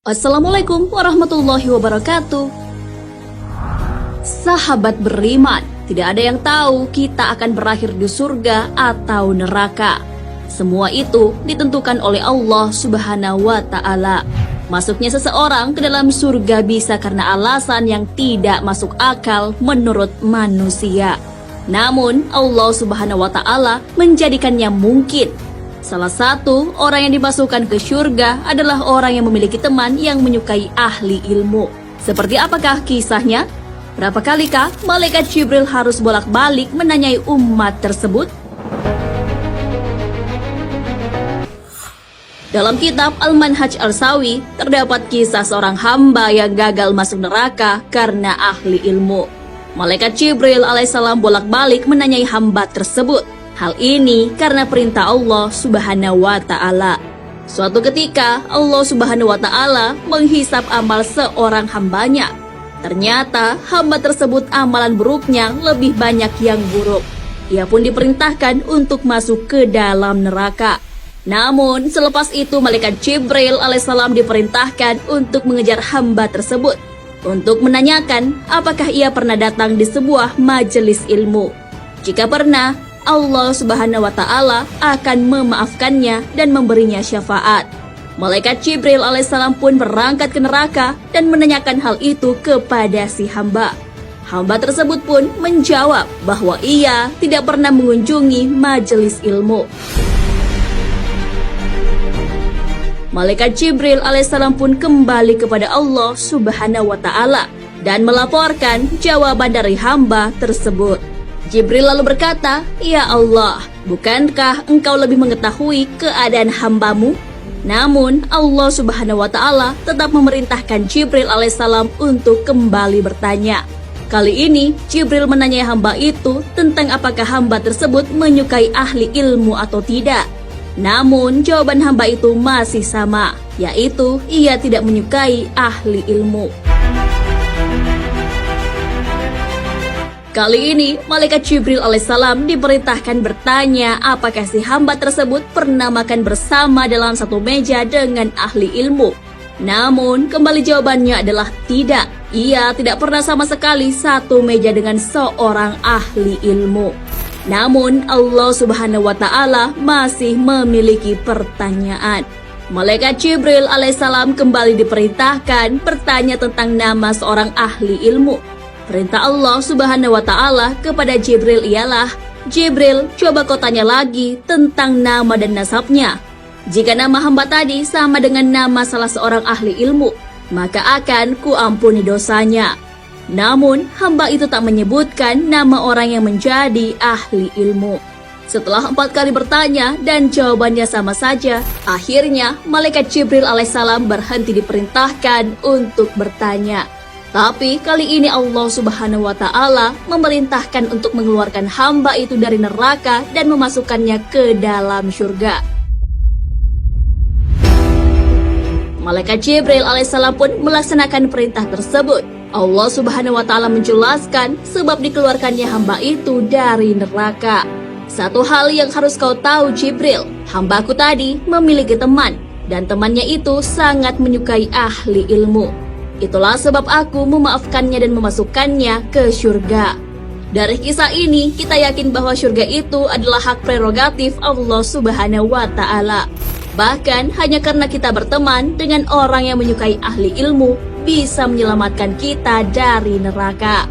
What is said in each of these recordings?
Assalamualaikum warahmatullahi wabarakatuh. Sahabat beriman, tidak ada yang tahu kita akan berakhir di surga atau neraka. Semua itu ditentukan oleh Allah Subhanahu wa Ta'ala. Masuknya seseorang ke dalam surga bisa karena alasan yang tidak masuk akal menurut manusia. Namun Allah Subhanahu wa Ta'ala menjadikannya mungkin. Salah satu orang yang dimasukkan ke surga adalah orang yang memiliki teman yang menyukai ahli ilmu. Seperti apakah kisahnya? Berapa kalikah malaikat Jibril harus bolak-balik menanyai umat tersebut? Dalam kitab Al-Manhaj Al-Sawi terdapat kisah seorang hamba yang gagal masuk neraka karena ahli ilmu. Malaikat Jibril alaihissalam bolak-balik menanyai hamba tersebut. Hal ini karena perintah Allah Subhanahu wa Ta'ala. Suatu ketika Allah Subhanahu wa Ta'ala menghisap amal seorang hambanya. Ternyata hamba tersebut amalan buruknya lebih banyak yang buruk. Ia pun diperintahkan untuk masuk ke dalam neraka. Namun selepas itu malaikat Jibril alaihissalam diperintahkan untuk mengejar hamba tersebut, untuk menanyakan apakah ia pernah datang di sebuah majelis ilmu. Jika pernah, Allah Subhanahu wa Ta'ala akan memaafkannya dan memberinya syafaat. Malaikat Jibril alaihissalam pun berangkat ke neraka dan menanyakan hal itu kepada si hamba. Hamba tersebut pun menjawab bahwa ia tidak pernah mengunjungi majelis ilmu. Malaikat Jibril alaihissalam pun kembali kepada Allah Subhanahu wa Ta'ala dan melaporkan jawaban dari hamba tersebut. Jibril lalu berkata, "Ya Allah, bukankah engkau lebih mengetahui keadaan hambamu?" Namun Allah Subhanahu wa Ta'ala tetap memerintahkan Jibril alaihissalam untuk kembali bertanya. Kali ini Jibril menanyai hamba itu tentang apakah hamba tersebut menyukai ahli ilmu atau tidak. Namun jawaban hamba itu masih sama, yaitu ia tidak menyukai ahli ilmu. Kali ini, malaikat Jibril alaihissalam diperintahkan bertanya apakah si hamba tersebut pernah makan bersama dalam satu meja dengan ahli ilmu. Namun, kembali jawabannya adalah tidak. Ia tidak pernah sama sekali satu meja dengan seorang ahli ilmu. Namun, Allah Subhanahu wa Ta'ala masih memiliki pertanyaan. Malaikat Jibril alaihissalam kembali diperintahkan bertanya tentang nama seorang ahli ilmu. Perintah Allah Subhanahu wa Ta'ala kepada Jibril ialah, "Jibril, coba kau tanya lagi tentang nama dan nasabnya. Jika nama hamba tadi sama dengan nama salah seorang ahli ilmu, maka akan kuampuni dosanya." Namun, hamba itu tak menyebutkan nama orang yang menjadi ahli ilmu. Setelah 4 kali bertanya dan jawabannya sama saja, akhirnya malaikat Jibril alaihissalam berhenti diperintahkan untuk bertanya. Tapi kali ini Allah Subhanahu wa Ta'ala memerintahkan untuk mengeluarkan hamba itu dari neraka dan memasukkannya ke dalam surga. Malaikat Jibril alaihissalam pun melaksanakan perintah tersebut. Allah Subhanahu wa Ta'ala menjelaskan sebab dikeluarkannya hamba itu dari neraka. Satu hal yang harus kau tahu Jibril, hambaku tadi memiliki teman, dan temannya itu sangat menyukai ahli ilmu. Itulah sebab aku memaafkannya dan memasukkannya ke surga. Dari kisah ini, kita yakin bahwa surga itu adalah hak prerogatif Allah Subhanahu wa Ta'ala. Bahkan, hanya karena kita berteman dengan orang yang menyukai ahli ilmu, bisa menyelamatkan kita dari neraka.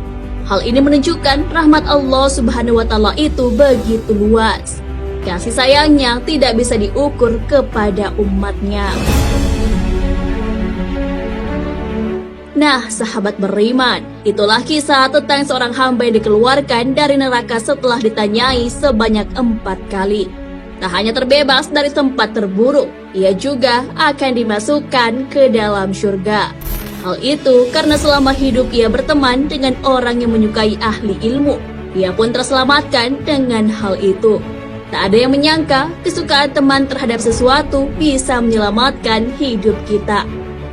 Hal ini menunjukkan rahmat Allah Subhanahu wa Ta'ala itu begitu luas. Kasih sayangnya tidak bisa diukur kepada umatnya. Nah, sahabat beriman, itulah kisah tentang seorang hamba yang dikeluarkan dari neraka setelah ditanyai sebanyak 4 kali. Tak hanya terbebas dari tempat terburuk, ia juga akan dimasukkan ke dalam surga. Hal itu karena selama hidup ia berteman dengan orang yang menyukai ahli ilmu. Ia pun terselamatkan dengan hal itu. Tak ada yang menyangka kesukaan teman terhadap sesuatu bisa menyelamatkan hidup kita.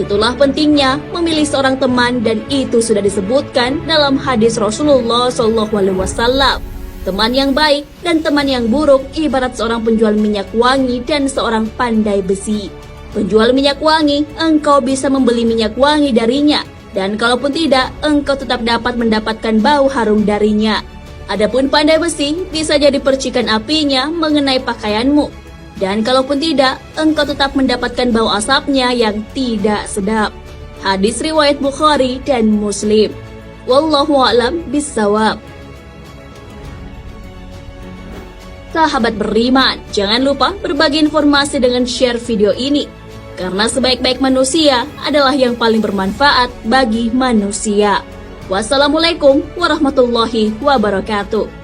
Itulah pentingnya memilih seorang teman, dan itu sudah disebutkan dalam hadis Rasulullah SAW. Teman yang baik dan teman yang buruk ibarat seorang penjual minyak wangi dan seorang pandai besi. penjual minyak wangi, engkau bisa membeli minyak wangi darinya. Dan kalaupun tidak, engkau tetap dapat mendapatkan bau harum darinya. Adapun pandai besi, bisa jadi percikan apinya mengenai pakaianmu. Dan kalaupun tidak, engkau tetap mendapatkan bau asapnya yang tidak sedap. Hadis riwayat Bukhari dan Muslim. Wallahu a'lam bissawab. Sahabat beriman, jangan lupa berbagi informasi dengan share video ini. Karena sebaik-baik manusia adalah yang paling bermanfaat bagi manusia. Wassalamualaikum warahmatullahi wabarakatuh.